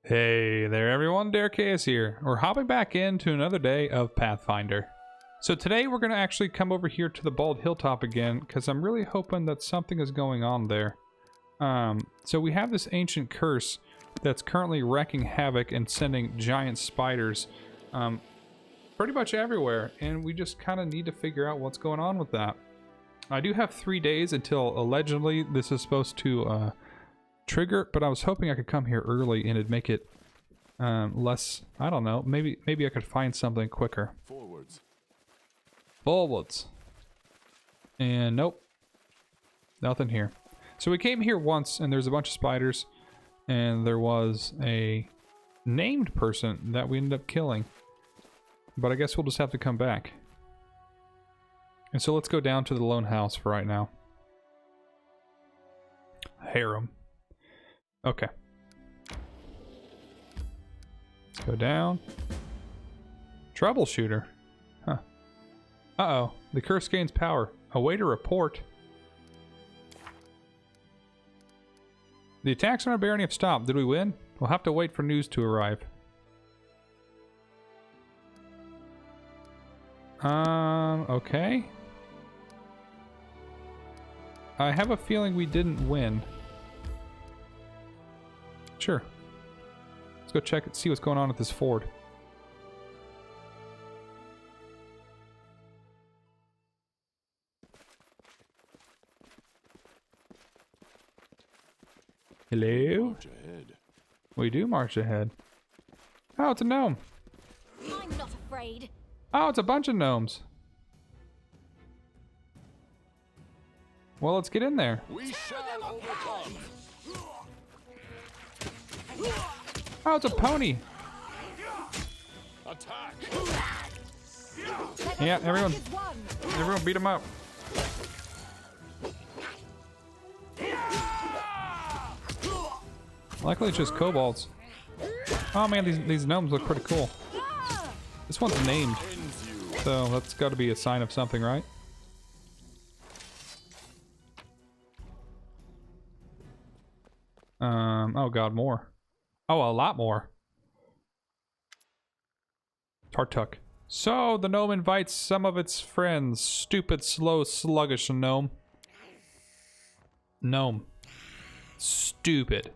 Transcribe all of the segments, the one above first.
Hey there everyone, Derek is here. We're hopping back into another day of Pathfinder. So today we're going to actually come over here to the Bald Hilltop again, because I'm really hoping that something is going on there. So we have this ancient curse that's currently wreaking havoc and sending giant spiders pretty much everywhere, and we just kind of need to figure out what's going on with that. I do have 3 days until allegedly this is supposed to trigger, but I was hoping I could come here early and it'd make it less, I don't know, maybe I could find something quicker. Forwards. And nope. Nothing here. So we came here once and there's a bunch of spiders and there was a named person that we ended up killing. But I guess we'll just have to come back. And so let's go down to the lone house for right now. Harem. Okay. Let's go down. Troubleshooter. Huh. Uh-oh. The curse gains power. Await a report. The attacks on our barony have stopped. Did we win? We'll have to wait for news to arrive. Okay. I have a feeling we didn't win. Sure. Let's go check and see what's going on at this ford. Hello? We do march ahead. Oh, it's a gnome. I'm not afraid. Oh, it's a bunch of gnomes. Well, let's get in there. We shall overcome. Oh, it's a pony. Attack. Yeah, everyone beat him up. Luckily, it's just kobolds. Oh man, these gnomes look pretty cool. This one's named, so that's got to be a sign of something, right? Oh god, more. Oh, a lot more. Tartuk. So, the gnome invites some of its friends. Stupid, slow, sluggish gnome. Gnome. Stupid.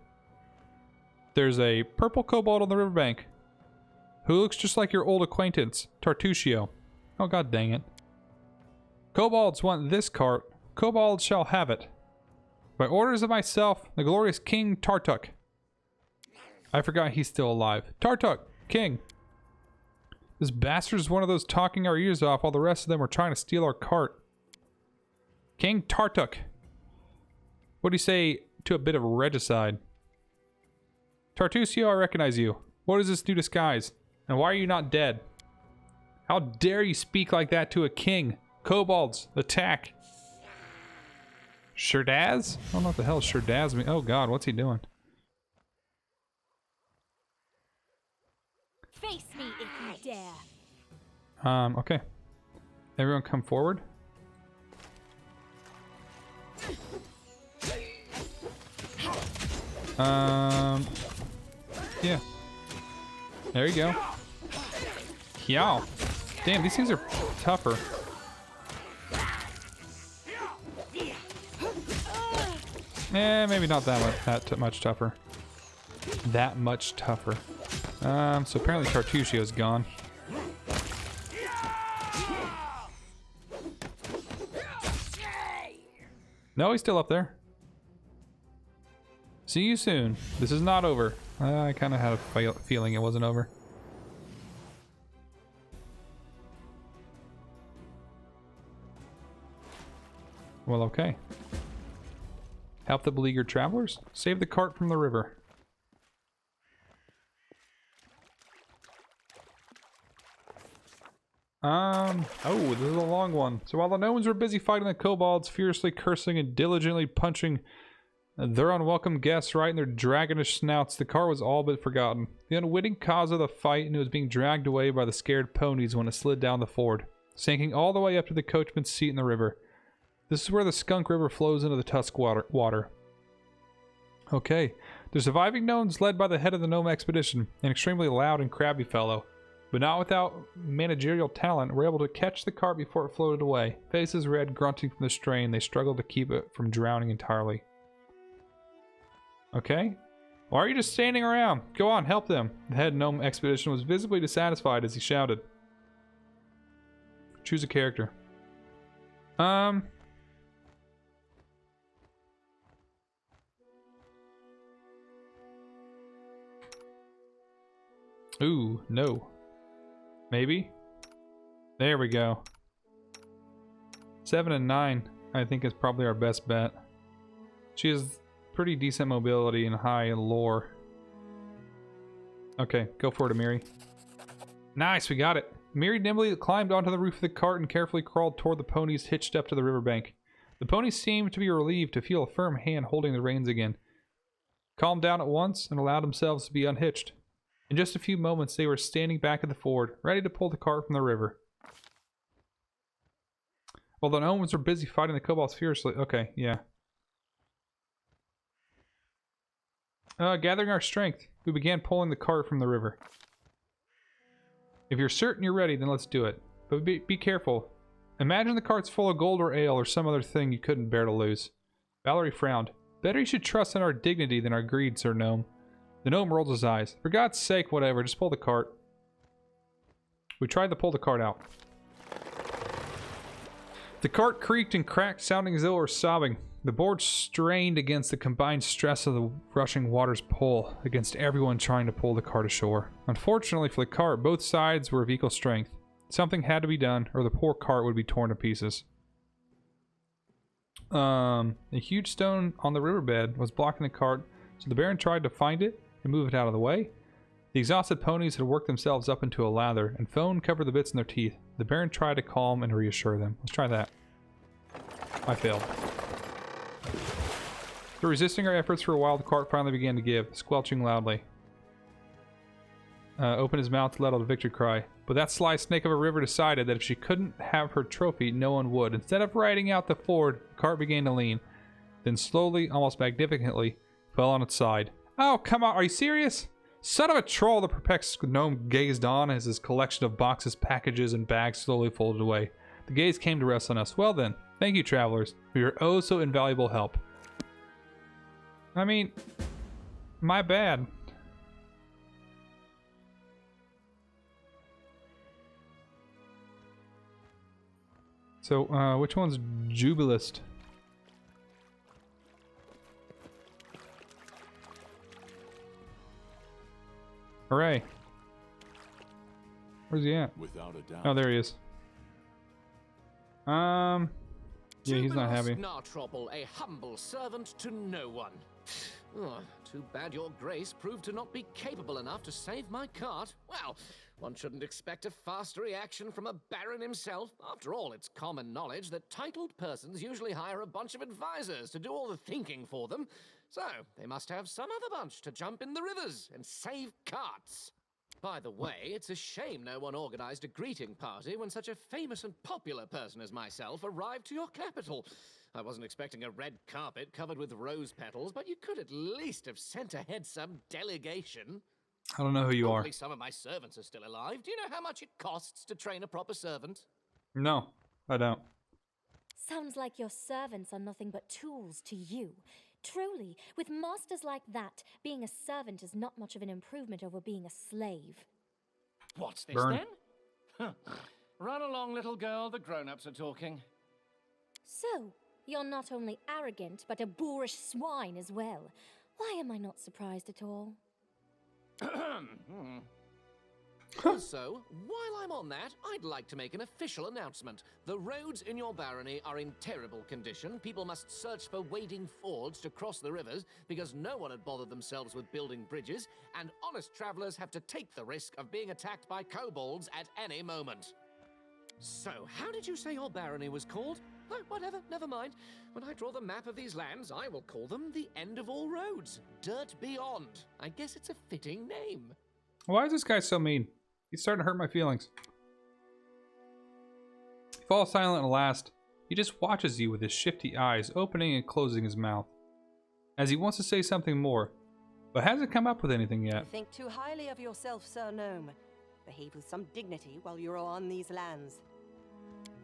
There's a purple kobold on the riverbank who looks just like your old acquaintance, Tartuccio. Oh god dang it. Kobolds want this cart. Kobolds shall have it. By orders of myself, the glorious King Tartuk. I forgot he's still alive. Tartuk, King. This bastard is one of those talking our ears off while the rest of them were trying to steal our cart. King Tartuk. What do you say to a bit of regicide? Tartuccio, I recognize you. What is this new disguise? And why are you not dead? How dare you speak like that to a king? Kobolds, attack. Sherdaz? I don't know what the hell Sherdaz means. Oh god, what's he doing? Face me if you dare. Okay. Everyone come forward. Yeah. There you go. Yow. Damn, these things are tougher. Maybe not that much tougher. That much tougher. So apparently Tartuccio's gone. No, he's still up there. See you soon. This is not over. I kind of had a feeling it wasn't over. Well, okay. Help the beleaguered travelers. Save the cart from the river. Oh, this is a long one. So while the gnomes were busy fighting the kobolds, furiously cursing and diligently punching their unwelcome guests right in their dragonish snouts, the car was all but forgotten. The unwitting cause of the fight, and it was being dragged away by the scared ponies when it slid down the ford, sinking all the way up to the coachman's seat in the river. This is where the Skunk River flows into the Tusk water. Okay. The surviving gnomes led by the head of the gnome expedition, an extremely loud and crabby fellow, but not without managerial talent, were able to catch the cart before it floated away. Faces red, grunting from the strain, they struggled to keep it from drowning entirely. Okay. Why are you just standing around? Go on, help them. The head gnome expedition was visibly dissatisfied as he shouted. Choose a character. Ooh, no. Maybe? There we go. 7 and 9, I think, is probably our best bet. She has pretty decent mobility and high lore. Okay, go for it, Amiri. Nice, we got it. Amiri nimbly climbed onto the roof of the cart and carefully crawled toward the ponies hitched up to the riverbank. The ponies seemed to be relieved to feel a firm hand holding the reins again. Calmed down at once and allowed themselves to be unhitched. In just a few moments, they were standing back at the ford, ready to pull the cart from the river. While the gnomes were busy fighting the kobolds fiercely. Okay, yeah. Gathering our strength, we began pulling the cart from the river. If you're certain you're ready, then let's do it. But be careful. Imagine the cart's full of gold or ale or some other thing you couldn't bear to lose. Valerie frowned. Better you should trust in our dignity than our greed, Sir Gnome. The gnome rolled his eyes. For God's sake, whatever, just pull the cart. We tried to pull the cart out. The cart creaked and cracked, sounding as though it were sobbing. The board strained against the combined stress of the rushing water's pull, against everyone trying to pull the cart ashore. Unfortunately for the cart, both sides were of equal strength. Something had to be done, or the poor cart would be torn to pieces. A huge stone on the riverbed was blocking the cart, so the Baron tried to find it and move it out of the way. The exhausted ponies had worked themselves up into a lather, and foam covered the bits in their teeth. The Baron tried to calm and reassure them. Let's try that. I failed. After resisting our efforts for a while, the cart finally began to give, squelching loudly. Opened his mouth to let out a victory cry. But that sly snake of a river decided that if she couldn't have her trophy, no one would. Instead of riding out the ford, the cart began to lean. Then slowly, almost magnificently, fell on its side. Oh, come on, are you serious? Son of a troll, the perplexed gnome gazed on as his collection of boxes, packages, and bags slowly folded away. The gaze came to rest on us. Well then, thank you, travelers, for your oh so invaluable help. I mean, my bad. So, which one's Jubilist? Hooray. Where's he at? Without a doubt. Oh, there he is. Yeah, he's not happy. Nartropple, a humble servant to no one. Oh, too bad your grace proved to not be capable enough to save my cart. Well, one shouldn't expect a faster reaction from a baron himself. After all, it's common knowledge that titled persons usually hire a bunch of advisors to do all the thinking for them. So, they must have some other bunch to jump in the rivers and save carts. By the way, it's a shame no one organized a greeting party when such a famous and popular person as myself arrived to your capital. I wasn't expecting a red carpet covered with rose petals, but you could at least have sent ahead some delegation. I don't know who you are. Hopefully some of my servants are still alive. Do you know how much it costs to train a proper servant? No, I don't. Sounds like your servants are nothing but tools to you. Truly, with masters like that, being a servant is not much of an improvement over being a slave. What's this Burn. then? Run along, little girl. The grown-ups are talking. So, you're not only arrogant, but a boorish swine as well. Why am I not surprised at all? Also, while I'm on that, I'd like to make an official announcement. The roads in your barony are in terrible condition. People must search for wading fords to cross the rivers because no one had bothered themselves with building bridges, and honest travelers have to take the risk of being attacked by kobolds at any moment. So, how did you say your barony was called? Oh, whatever, never mind. When I draw the map of these lands, I will call them the End of All Roads. Dirt Beyond. I guess it's a fitting name. Why is this guy so mean? He's starting to hurt my feelings. He falls silent at last. He just watches you with his shifty eyes, opening and closing his mouth. As he wants to say something more, but hasn't come up with anything You yet. think too highly of yourself, Sir Gnome. Behave with some dignity while you're on these lands.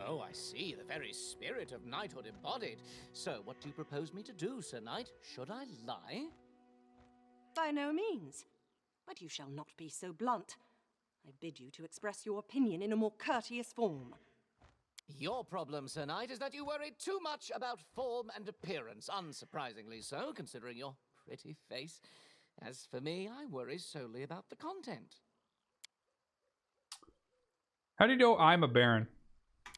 Oh, I see. The very spirit of knighthood embodied. So, what do you propose me to do, Sir Knight? Should I lie? By no means. But you shall not be so blunt. I bid you to express your opinion in a more courteous form. Your problem, Sir Knight, is that you worry too much about form and appearance. Unsurprisingly so, considering your pretty face. As for me, I worry solely about the content. How do you know I'm a baron?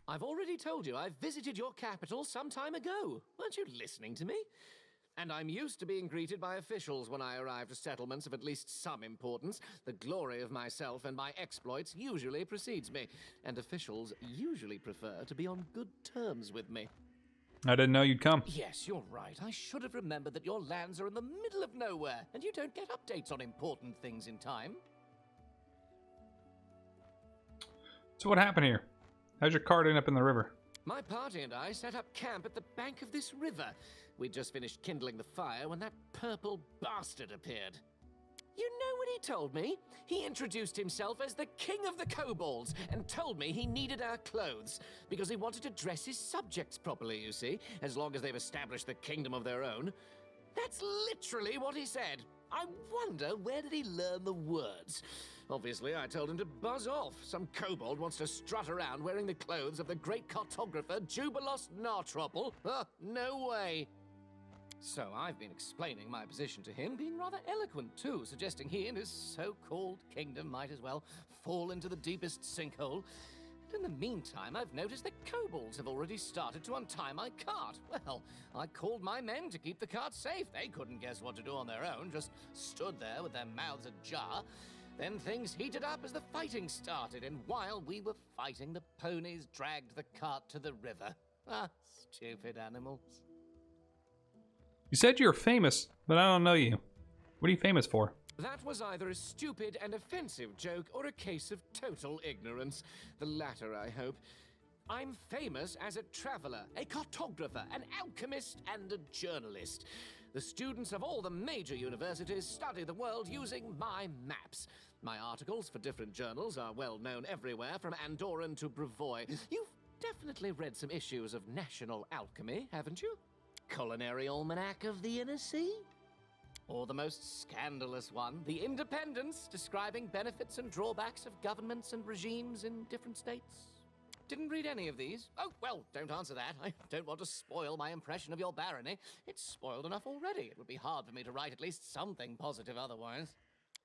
I've already told you I visited your capital some time ago. Weren't you listening to me? And I'm used to being greeted by officials when I arrive to settlements of at least some importance. The glory of myself and my exploits usually precedes me, and officials usually prefer to be on good terms with me. I didn't know you'd come. Yes, you're right. I should have remembered that your lands are in the middle of nowhere, and you don't get updates on important things in time. So what happened here? How's your cart end up in the river? My party and I set up camp at the bank of this river. We'd just finished kindling the fire when that purple bastard appeared. You know what he told me? He introduced himself as the King of the Kobolds and told me he needed our clothes because he wanted to dress his subjects properly, you see, as long as they've established the kingdom of their own. That's literally what he said. I wonder, where did he learn the words? Obviously, I told him to buzz off. Some kobold wants to strut around wearing the clothes of the great cartographer Jubilos Nartropple. No way. So I've been explaining my position to him, being rather eloquent too, suggesting he and his so-called kingdom might as well fall into the deepest sinkhole. And in the meantime, I've noticed that kobolds have already started to untie my cart. Well, I called my men to keep the cart safe. They couldn't guess what to do on their own, just stood there with their mouths ajar. Then things heated up as the fighting started, and while we were fighting, the ponies dragged the cart to the river. Stupid animals. You said you were famous, but I don't know you. What are you famous for? That was either a stupid and offensive joke or a case of total ignorance. The latter, I hope. I'm famous as a traveler, a cartographer, an alchemist, and a journalist. The students of all the major universities study the world using my maps. My articles for different journals are well known everywhere, from Andorran to Brevoy. You've definitely read some issues of National Alchemy, haven't you? Culinary Almanac of the Inner Sea? Or the most scandalous one, The Independence, describing benefits and drawbacks of governments and regimes in different states? Didn't read any of these. Oh, well, don't answer that. I don't want to spoil my impression of your barony. It's spoiled enough already. It would be hard for me to write at least something positive otherwise.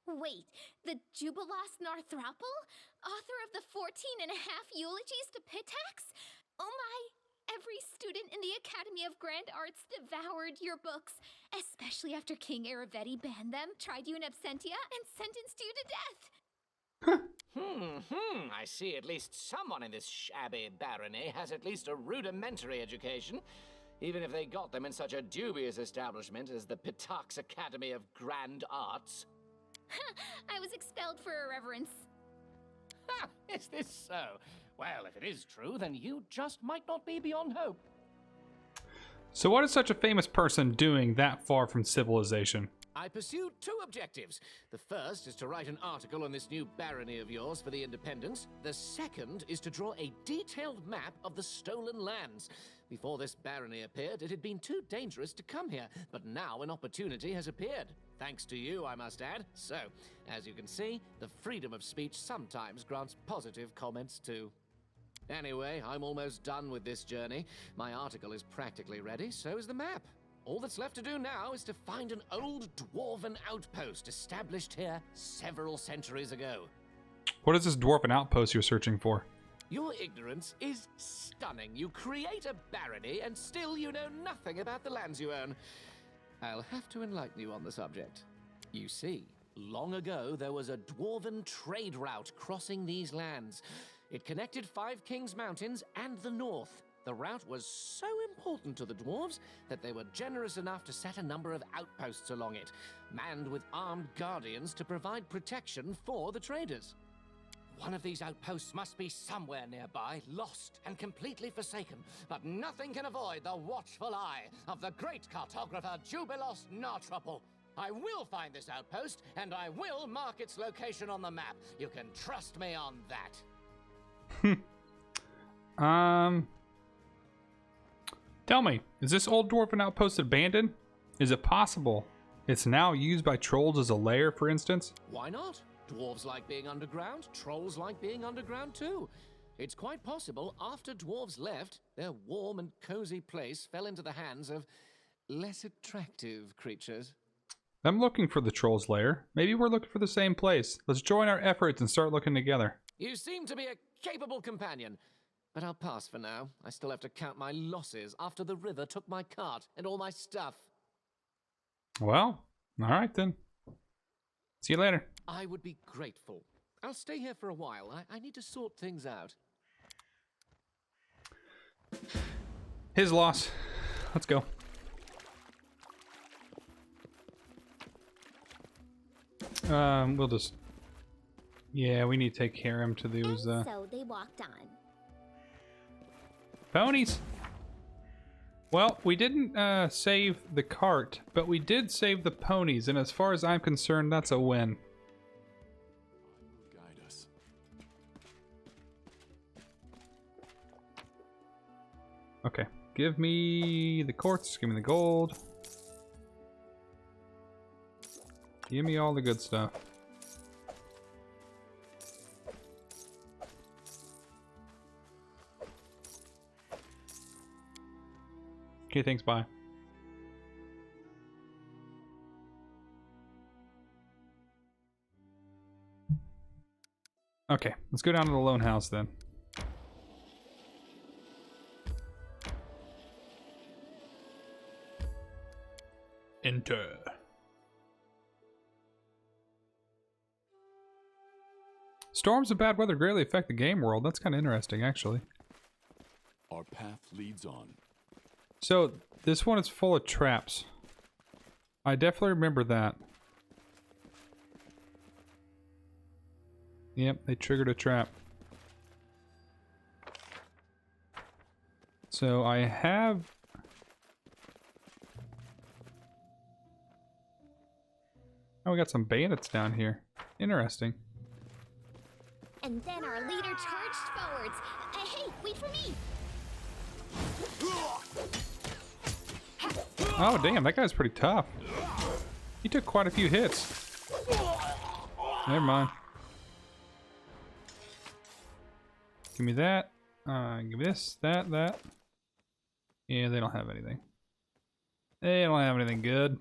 Wait, the Jubilos Narthrapple? Author of the 14.5 eulogies to Pitax? Oh my! Every student in the Academy of Grand Arts devoured your books, especially after King Aravetti banned them, tried you in absentia, and sentenced you to death. I see at least someone in this shabby barony has at least a rudimentary education, even if they got them in such a dubious establishment as the Pitax Academy of Grand Arts. I was expelled for irreverence. Is this so? Well, if it is true, then you just might not be beyond hope. So what is such a famous person doing that far from civilization? I pursued two objectives. The first is to write an article on this new barony of yours for the Independence. The second is to draw a detailed map of the stolen lands. Before this barony appeared, it had been too dangerous to come here, but now an opportunity has appeared. Thanks to you, I must add. So, as you can see, the freedom of speech sometimes grants positive comments too. Anyway, I'm almost done with this journey. My article is practically ready, so is the map. All that's left to do now is to find an old dwarven outpost established here several centuries ago. What is this dwarven outpost you're searching for? Your ignorance is stunning. You create a barony and still you know nothing about the lands you own. I'll have to enlighten you on the subject. You see, long ago there was a dwarven trade route crossing these lands. It connected Five Kings Mountains and the north. The route was so important to the dwarves that they were generous enough to set a number of outposts along it, manned with armed guardians to provide protection for the traders. One of these outposts must be somewhere nearby, lost and completely forsaken, but nothing can avoid the watchful eye of the great cartographer Jubilos Nartropple. I will find this outpost, and I will mark its location on the map. You can trust me on that. Tell me, is this old dwarven outpost abandoned? Is it possible it's now used by trolls as a lair, for instance? Why not? Dwarves like being underground, trolls like being underground too. It's quite possible after dwarves left, their warm and cozy place fell into the hands of less attractive creatures. I'm looking for the troll's lair. Maybe we're looking for the same place. Let's join our efforts and start looking together. You seem to be a capable companion, but I'll pass for now. I still have to count my losses after the river took my cart and all my stuff. Well, all right then. See you later. I would be grateful. I'll stay here for a while. I need to sort things out. His loss. Let's go. We'll just... Yeah, we need to take care of him to those, And so they walked on. ponies. Well, we didn't, save the cart, but we did save the ponies, and as far as I'm concerned, that's a win. Guide us. Okay, give me the quartz, give me the gold. Give me all the good stuff. Okay, thanks, bye. Okay, let's go down to the lone house then. Enter. Storms and bad weather greatly affect the game world. That's kind of interesting, actually. Our path leads on. So, this one is full of traps. I definitely remember that. Yep, they triggered a trap. So, I have... Oh, we got some bandits down here. Interesting. And then our leader charged forwards. Hey, wait for me! Oh, damn, that guy's pretty tough. He took quite a few hits. Never mind. Give me that. Give me this, that. Yeah, they don't have anything. They don't have anything good.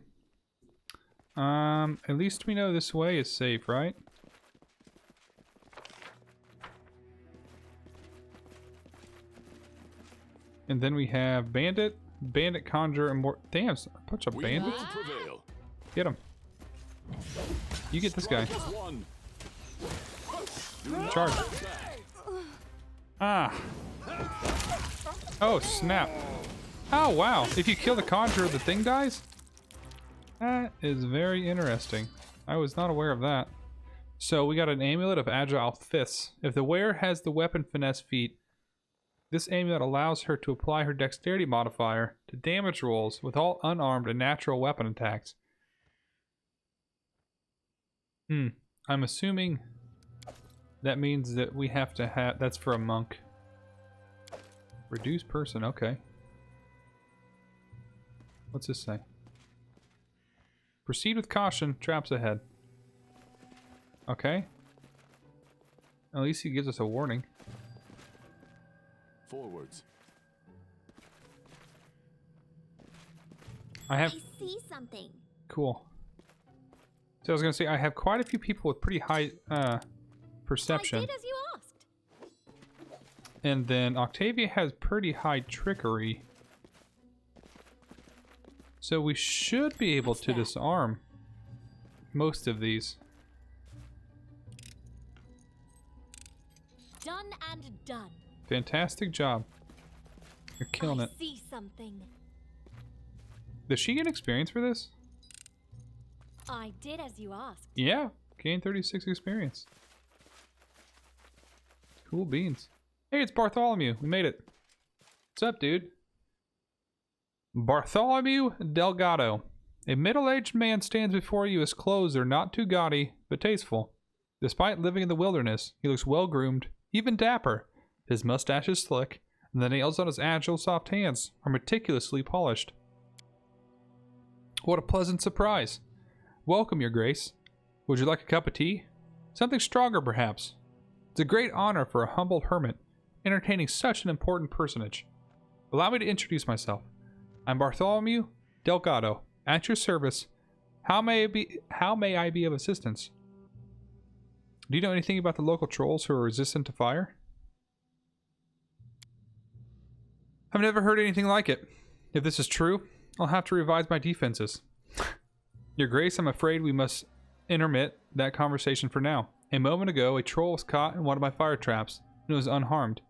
At least we know this way is safe, right? And then we have bandit, conjurer, and more. Damn, a bunch of We bandits. will prevail. Get him. You get this guy. Strike as one. Do not Charge. hold back. Ah. Oh, snap. Oh, wow. If you kill the conjurer, the thing dies? That is very interesting. I was not aware of that. So we got an amulet of agile fists. If the wearer has the weapon finesse feat, this amulet allows her to apply her dexterity modifier to damage rolls with all unarmed and natural weapon attacks. I'm assuming that means that we have to have... That's for a monk. Reduce person, okay. What's this say? Proceed with caution, traps ahead. Okay. At least he gives us a warning. Forwards. I see something. Cool. So I was gonna say, I have quite a few people with pretty high perception. I did as you asked. And then Octavia has pretty high trickery. So we should be able to disarm most of these. Done and done. Fantastic job. You're killing it. See something. Does she get experience for this? I did as you asked. Yeah. Gain 36 experience. Cool beans. Hey, it's Bartholomew. We made it. What's up, dude? Bartholomew Delgado. A middle-aged man stands before you. His clothes are not too gaudy, but tasteful. Despite living in the wilderness, he looks well-groomed, even dapper. His mustache is slick, and the nails on his agile, soft hands are meticulously polished. What a pleasant surprise. Welcome, Your Grace. Would you like a cup of tea? Something stronger, perhaps. It's a great honor for a humble hermit entertaining such an important personage. Allow me to introduce myself. I'm Bartholomew Delgado, at your service. How may I be of assistance? Do you know anything about the local trolls who are resistant to fire? I've never heard anything like it. If this is true, I'll have to revise my defenses. Your Grace, I'm afraid we must intermit that conversation for now. A moment ago, a troll was caught in one of my fire traps and was unharmed.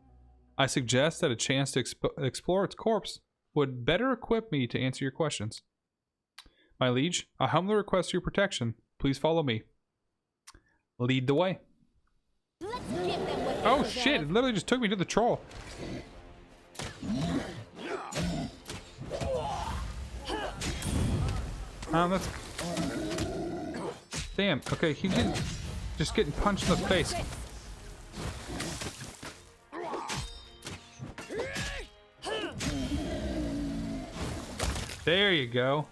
I suggest that a chance to explore its corpse would better equip me to answer your questions. My liege, I humbly request your protection. Please follow me. Lead the way. Let's give them what they Oh deserve. shit, it literally just took me to the troll. That's... Damn, okay, he's just getting punched in the face. There you go.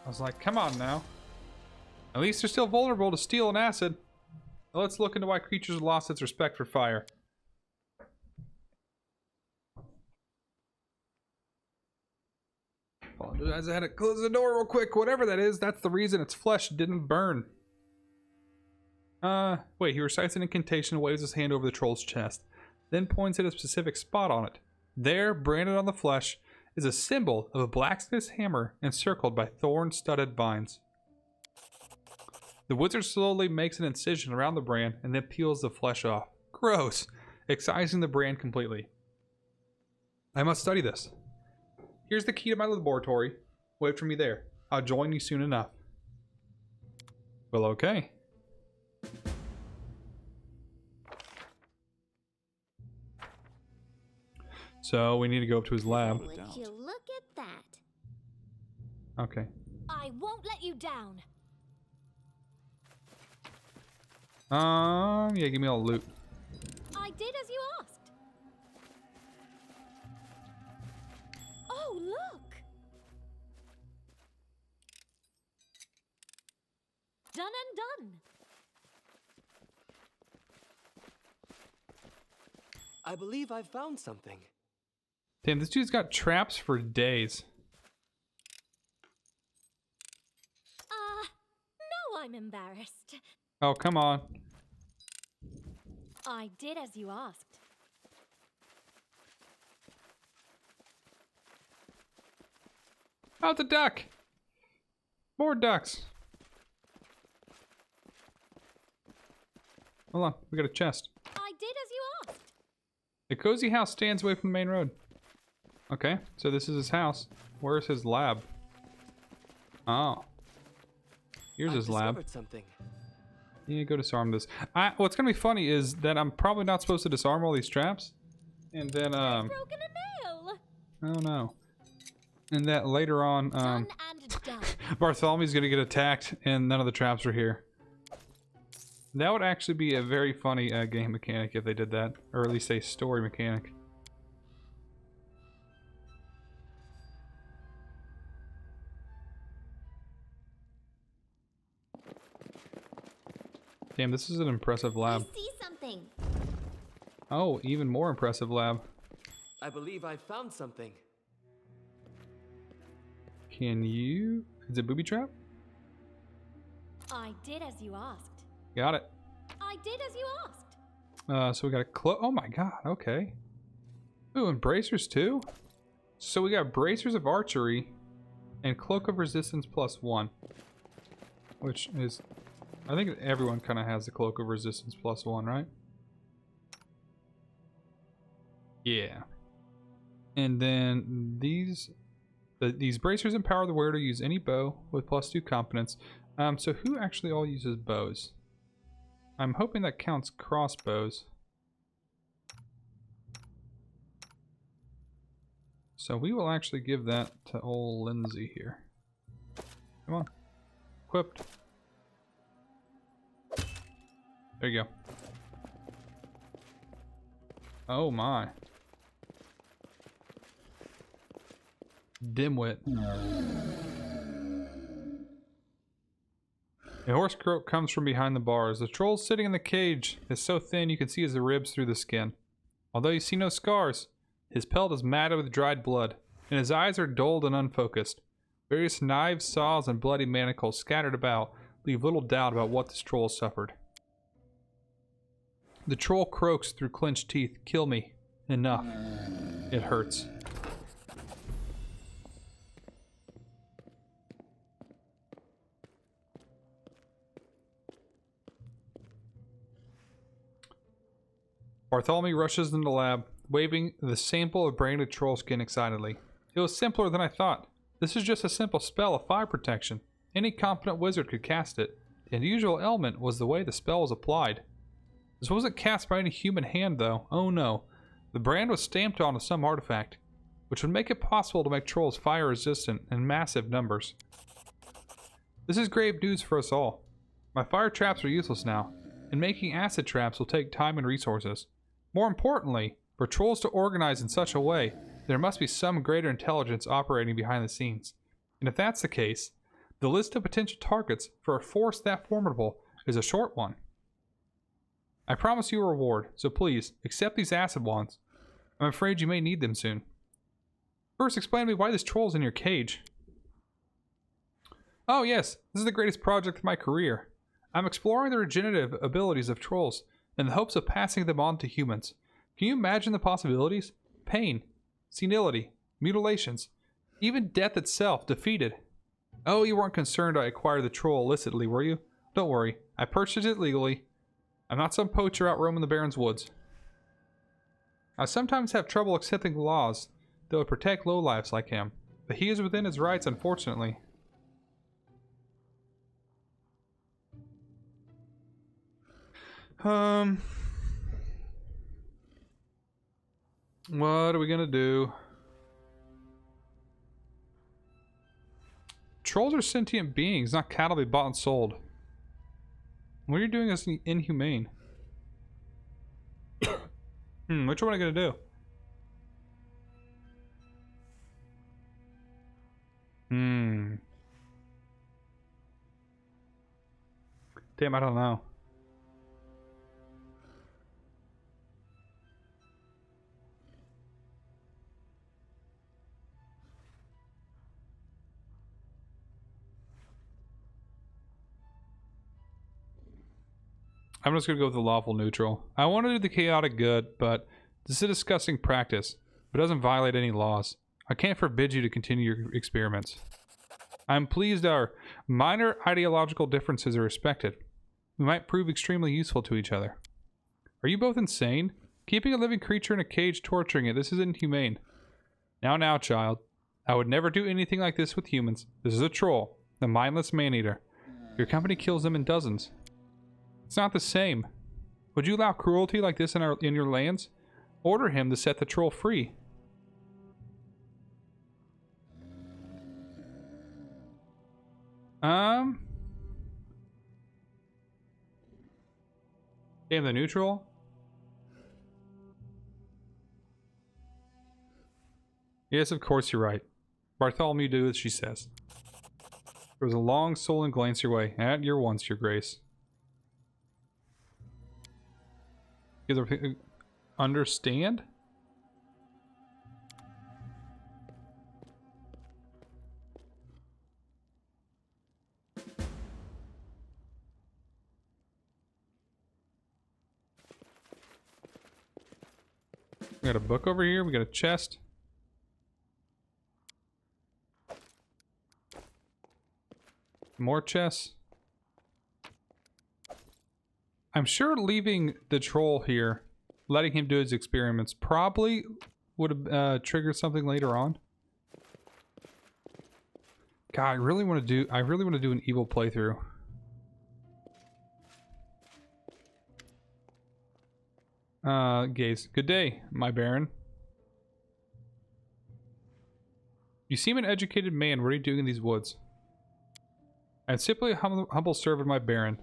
I was like, come on now. At least they're still vulnerable to steel and acid. Now let's look into why creatures have lost its respect for fire. Apologize, I had to close the door real quick. Whatever that is, that's the reason its flesh didn't burn. Wait, he recites an incantation and waves his hand over the troll's chest, then points at a specific spot on it. There, branded on the flesh, is a symbol of a blacksmith's hammer encircled by thorn-studded vines. The wizard slowly makes an incision around the brand and then peels the flesh off. Gross! Excising the brand completely. I must study this. Here's the key to my laboratory. Wait for me there. I'll join you soon enough. Well, okay. So we need to go up to his lab. Would you look at that? Okay. I won't let you down. Yeah, give me all the loot. I did as you asked. Oh, look! Done and done. I believe I've found something. Damn, this dude's got traps for days. No, I'm embarrassed. Oh, come on. I did as you asked. Oh, the duck! More ducks. Hold on, we got a chest. I did as you asked. The cozy house stands away from the main road. Okay, so this is his house. Where's his lab? Oh. Here's his lab. Discovered something. Yeah, go disarm this. What's gonna be funny is that I'm probably not supposed to disarm all these traps. And then, Broken a nail. oh no. And that later on, Done and done. Bartholomew's gonna get attacked and none of the traps are here. That would actually be a very funny game mechanic if they did that. Or at least a story mechanic. Damn, this is an impressive lab. I see something. Oh, even more impressive lab. I believe I've found something. Can you... Is it booby trap? I did as you asked. Got it. I did as you asked. So we got a cloak. Oh my god, okay. Ooh, and bracers too? So we got bracers of archery and cloak of resistance +1. Which is... I think everyone kind of has the cloak of resistance +1, right? Yeah. And then these bracers empower the wearer to use any bow with +2 competence. So who actually all uses bows? I'm hoping that counts crossbows. So we will actually give that to old Lindsay here. Come on. Equipped. There you go. Oh my. Dimwit. A horse croak comes from behind the bars. The troll sitting in the cage is so thin you can see his ribs through the skin. Although you see no scars, his pelt is matted with dried blood, and his eyes are dulled and unfocused. Various knives, saws, and bloody manacles scattered about leave little doubt about what this troll suffered. The troll croaks through clenched teeth. Kill me. Enough. It hurts. Bartholomew rushes into the lab, waving the sample of branded troll skin excitedly. It was simpler than I thought. This is just a simple spell of fire protection. Any competent wizard could cast it. The unusual element was the way the spell was applied. This wasn't cast by any human hand, though. Oh no. The brand was stamped onto some artifact, which would make it possible to make trolls fire resistant in massive numbers. This is grave news for us all. My fire traps are useless now, and making acid traps will take time and resources. More importantly, for trolls to organize in such a way, there must be some greater intelligence operating behind the scenes. And if that's the case, the list of potential targets for a force that formidable is a short one. I promise you a reward, so please, accept these acid wands. I'm afraid you may need them soon. First, explain to me why this troll's in your cage. Oh yes, this is the greatest project of my career. I'm exploring the regenerative abilities of trolls in the hopes of passing them on to humans. Can you imagine the possibilities? Pain, senility, mutilations, even death itself defeated. Oh, you weren't concerned I acquired the troll illicitly, were you? Don't worry, I purchased it legally. I'm not some poacher out roaming the Baron's woods. I sometimes have trouble accepting laws that would protect lowlifes like him, but he is within his rights, unfortunately. What are we gonna do? Trolls are sentient beings, not cattle to be bought and sold. What you're doing is inhumane. Which one am I gonna do? Damn, I don't know. I'm just gonna go with the lawful neutral. I want to do the chaotic good, but this is a disgusting practice. It doesn't violate any laws. I can't forbid you to continue your experiments. I'm pleased our minor ideological differences are respected. We might prove extremely useful to each other. Are you both insane? Keeping a living creature in a cage, torturing it, this is inhumane. Now, child. I would never do anything like this with humans. This is a troll, the mindless man-eater. Your company kills them in dozens. It's not the same. Would you allow cruelty like this in your lands? Order him to set the troll free. Damn, the neutral? Yes, of course you're right. Bartholomew, do as she says. There was a long sullen glance your way. At your once, your grace. You guys understand? We got a book over here. We got a chest. More chests. I'm sure leaving the troll here, letting him do his experiments, probably would have triggered something later on. God, I really want to do an evil playthrough. Gaze. Good day, my baron. You seem an educated man. What are you doing in these woods? I'm simply a humble servant of my baron.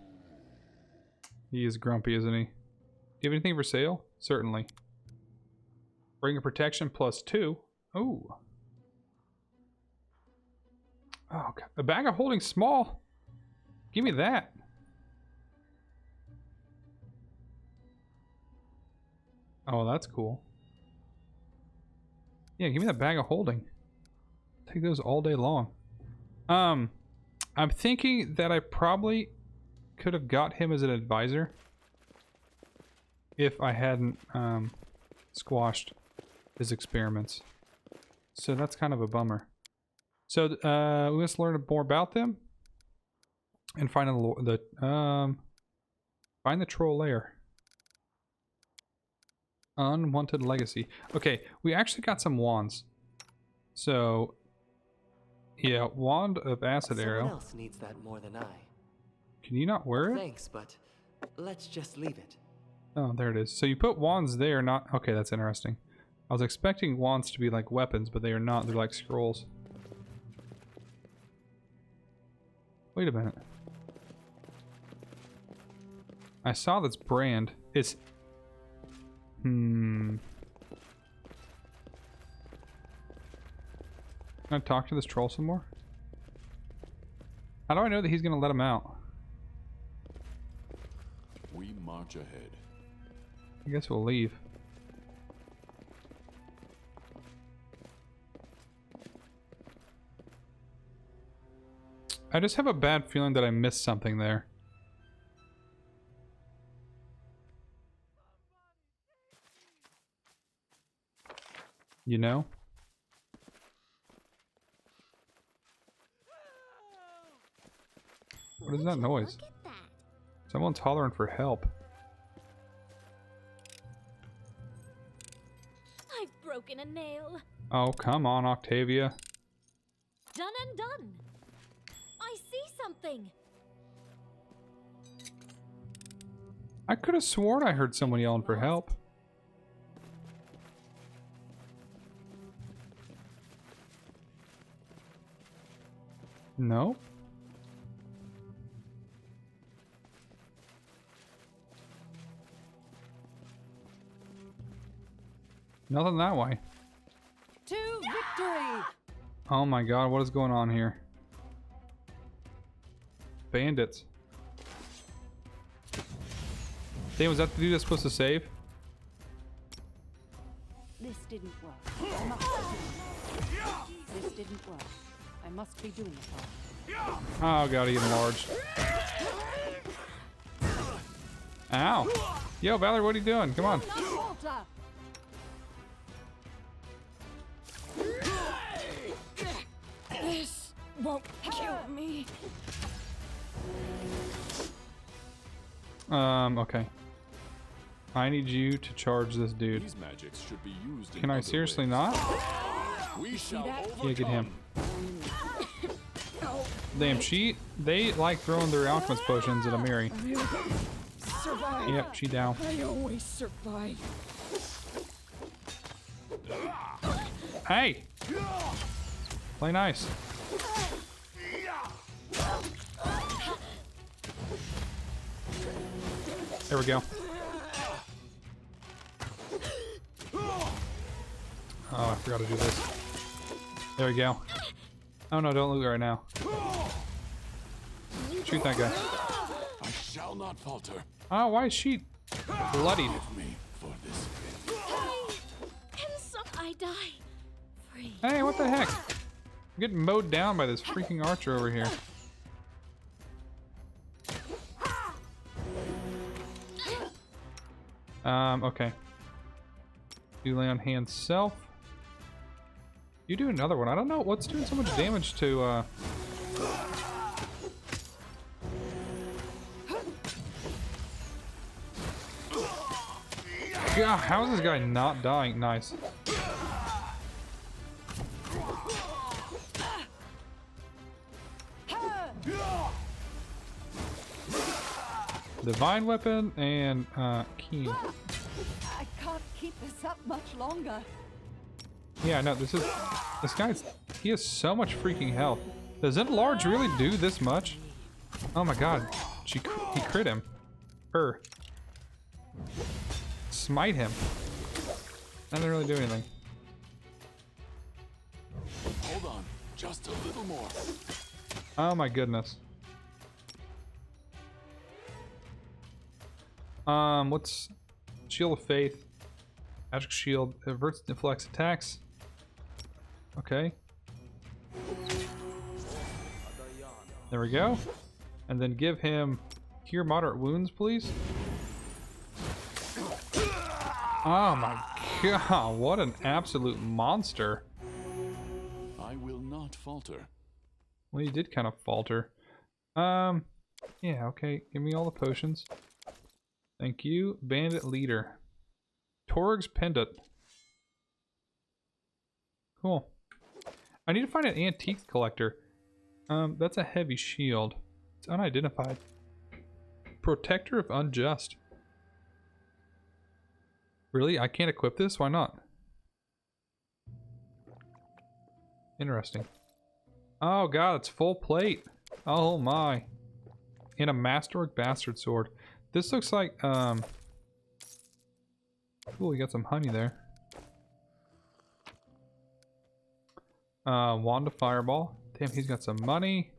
He is grumpy, isn't he? Do you have anything for sale? Certainly. Ring of protection +2. Ooh. Oh, God. A bag of holding small. Give me that. Oh, that's cool. Yeah, give me that bag of holding. Take those all day long. I'm thinking that I probably could have got him as an advisor if I hadn't squashed his experiments. So that's kind of a bummer. So we must learn more about them and find find the troll lair. Unwanted legacy. Okay, we actually got some wands. So yeah, wand of acid arrow. Someone else needs that more than I. Can you not wear it? Thanks, but let's just leave it. Oh, there it is. So you put wands there, not... Okay, that's interesting. I was expecting wands to be like weapons, but they are not. They're like scrolls. Wait a minute. I saw this brand. It's... Can I talk to this troll some more? How do I know that he's going to let him out? We march ahead. I guess we'll leave. I just have a bad feeling that I missed something there. You know? What is that noise? Look at that. Someone's hollering for help. I've broken a nail. Oh, come on, Octavia. Done and done. I see something. I could have sworn I heard someone yelling for help. No? Nothing that way. To victory! Oh my god, what is going on here? Bandits. Damn, was that the dude that's supposed to save? This didn't work. This didn't work. I must be doing it all. Oh god, he enlarged. Ow! Yo, Valor, what are you doing? Come on. This won't kill me. Okay. I need you to charge this dude. These magics should be used in Can I other seriously ways. not? We shall overcome. Yeah, get him. Damn, they like throwing their alchemist potions at Amiri. Survive. Yep, she down. I always survive. Hey! Play nice. There we go. Oh, I forgot to do this. There we go. Oh no, don't loot right now. Shoot that guy. I shall not falter. Oh, why is she bloodied? Give me for this. Can I die free? Hey, what the heck? I'm getting mowed down by this freaking archer over here. Okay. You lay on hand self. You do another one. I don't know what's doing so much damage to, God, how is this guy not dying? Nice. Divine weapon and keen. I can't keep this up much longer. Yeah, no, this guy's, he has so much freaking health. Does Enlarge really do this much? Oh my god. He crit him. Her. Smite him. That didn't really do anything. Hold on, just a little more. Oh my goodness. What's Shield of Faith? Magic Shield averts deflects attacks. Okay. There we go. And then give him cure moderate wounds, please. Oh my god, what an absolute monster. I will not falter. Well, you did kind of falter. Yeah, okay. Give me all the potions. Thank you. Bandit Leader. Torg's Pendant. Cool. I need to find an antique collector. That's a heavy shield. It's unidentified. Protector of Unjust. Really? I can't equip this? Why not? Interesting. Oh god, it's full plate. Oh my. And a Masterwork Bastard Sword. This looks like, cool, we got some honey there. Wand of Fireball. Damn, he's got some money.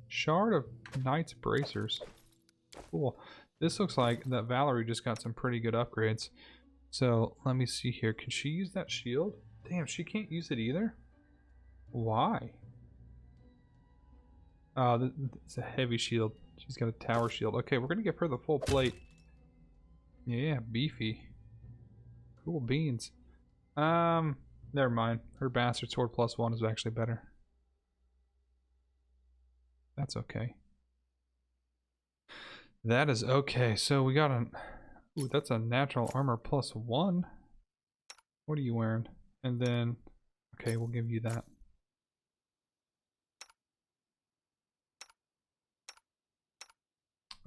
Shard of Knight's Bracers. Cool. This looks like that Valerie just got some pretty good upgrades. So, let me see here. Can she use that shield? Damn, she can't use it either? Why? Oh, it's a heavy shield. She's got a tower shield. Okay, we're gonna give her the full plate. Yeah, beefy. Cool beans. Never mind. Her Bastard Sword +1 is actually better. That's okay. That is okay. So we got an... Ooh, that's a natural armor +1. What are you wearing? And then... Okay, we'll give you that.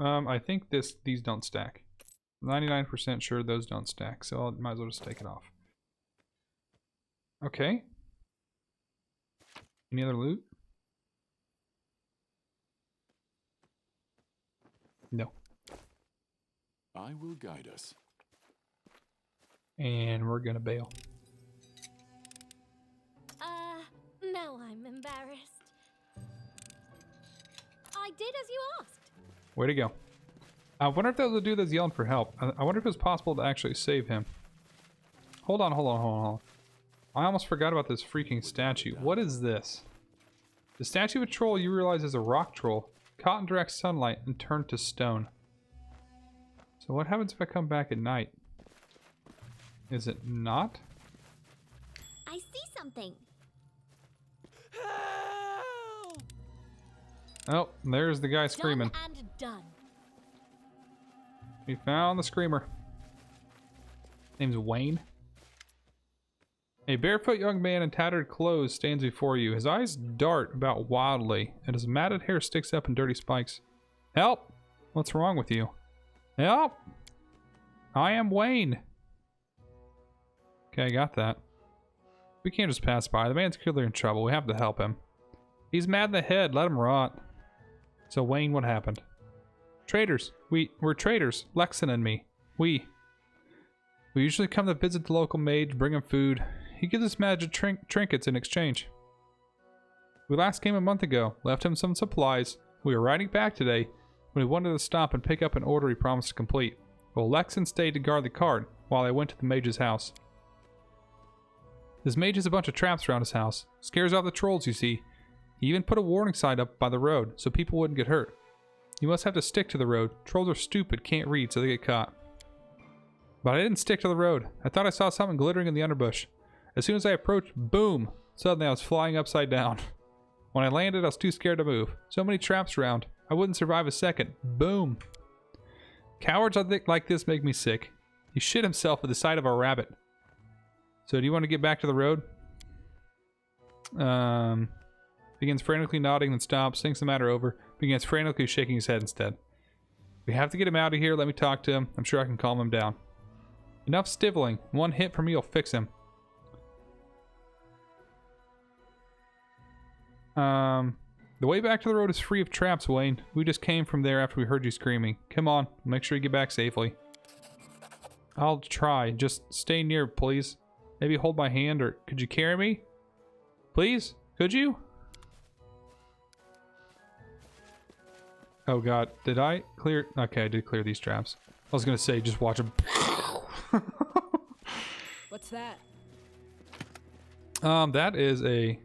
I think these don't stack. 99% sure those don't stack, so I might as well just take it off. Okay. Any other loot? No. I will guide us. And we're gonna bail. Now I'm embarrassed. I did as you asked. Way to go. I wonder if that was the dude that's yelling for help. I wonder if it's possible to actually save him. Hold on. I almost forgot about this freaking statue. What is this? The statue of a troll you realize is a rock troll, caught in direct sunlight and turned to stone. So what happens if I come back at night? Is it not? I see something. Oh, there's the guy screaming. Done and done. We found the screamer. Name's Wayne. A barefoot young man in tattered clothes stands before you. His eyes dart about wildly, and his matted hair sticks up in dirty spikes. Help! What's wrong with you? Help! I am Wayne. Okay, I got that. We can't just pass by. The man's clearly in trouble. We have to help him. He's mad in the head. Let him rot. So Wayne, what happened? Traders. We're traders. Lexon and me. We usually come to visit the local mage, bring him food. He gives us magic trinkets in exchange. We last came a month ago, left him some supplies. We were riding back today when he wanted to stop and pick up an order he promised to complete. Well, Lexon stayed to guard the cart while I went to the mage's house. This mage has a bunch of traps around his house. Scares off the trolls, you see. He even put a warning sign up by the road so people wouldn't get hurt. You must have to stick to the road. Trolls are stupid, can't read, so they get caught. But I didn't stick to the road. I thought I saw something glittering in the underbush. As soon as I approached, boom! Suddenly I was flying upside down. When I landed, I was too scared to move. So many traps around. I wouldn't survive a second. Boom! Cowards like this make me sick. He shit himself at the sight of a rabbit. So do you want to get back to the road? Begins frantically nodding, then stops, thinks the matter over, begins frantically shaking his head instead. We have to get him out of here. Let me talk to him. I'm sure I can calm him down. Enough stiveling. One hit from me will fix him. The way back to the road is free of traps, Wayne. We just came from there after we heard you screaming. Come on, make sure you get back safely. I'll try. Just stay near, please. Maybe hold my hand, or could you carry me? Please? Could you? Oh god, did I clear? Okay, I did clear these traps. I was gonna say, just watch them. What's that? That is a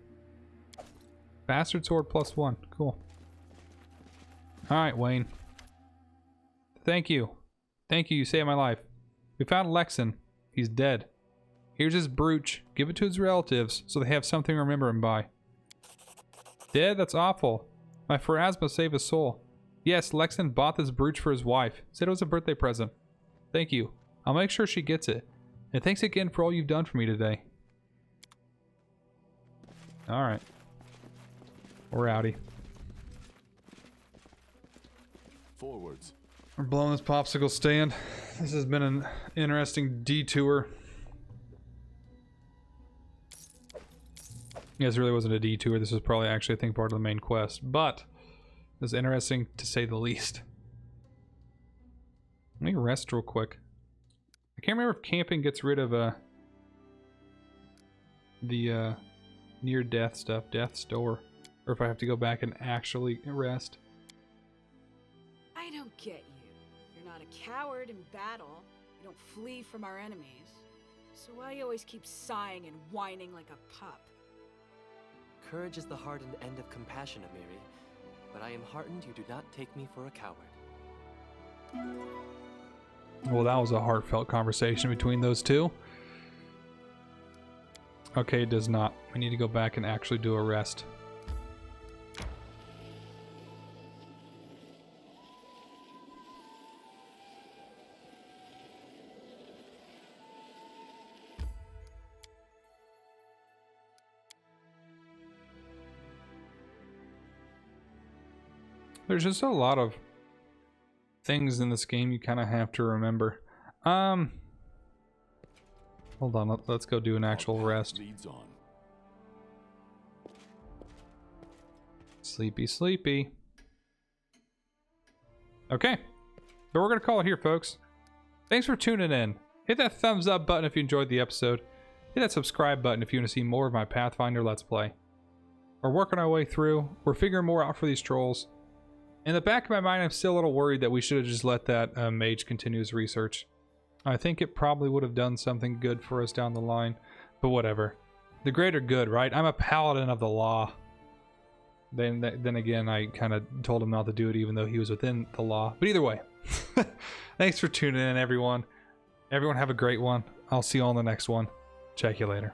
bastard sword +1. Cool. Alright, Wayne. Thank you. Thank you, you saved my life. We found Lexan. He's dead. Here's his brooch. Give it to his relatives so they have something to remember him by. Dead? That's awful. My Pharasma saved his soul. Yes, Lexan bought this brooch for his wife. Said it was a birthday present. Thank you. I'll make sure she gets it. And thanks again for all you've done for me today. Alright. We're outie. Forwards. We're blowing this popsicle stand. This has been an interesting detour. Yeah, this really wasn't a detour. This was probably actually, I think, part of the main quest. But it was interesting to say the least. Let me rest real quick. I can't remember if camping gets rid of the near-death stuff, death's door, or if I have to go back and actually rest. I don't get you. You're not a coward in battle. You don't flee from our enemies. So why do you always keep sighing and whining like a pup? Courage is the hardened end of compassion, Amiri. But I am heartened you do not take me for a coward. Well, that was a heartfelt conversation between those two. Okay, it does not. We need to go back and actually do a rest. There's just a lot of things in this game you kind of have to remember. Hold on, let's go do an actual rest. Leads on. Sleepy, sleepy. Okay, but we're gonna call it here, folks. Thanks for tuning in. Hit that thumbs up button if you enjoyed the episode. Hit that subscribe button if you want to see more of my Pathfinder Let's Play. We're working our way through. We're figuring more out for these trolls. In the back of my mind, I'm still a little worried that we should have just let that mage continue his research. I think it probably would have done something good for us down the line, but whatever. The greater good, right? I'm a paladin of the law. Then again, I kind of told him not to do it even though he was within the law. But either way, thanks for tuning in, everyone. Everyone have a great one. I'll see you all in the next one. Check you later.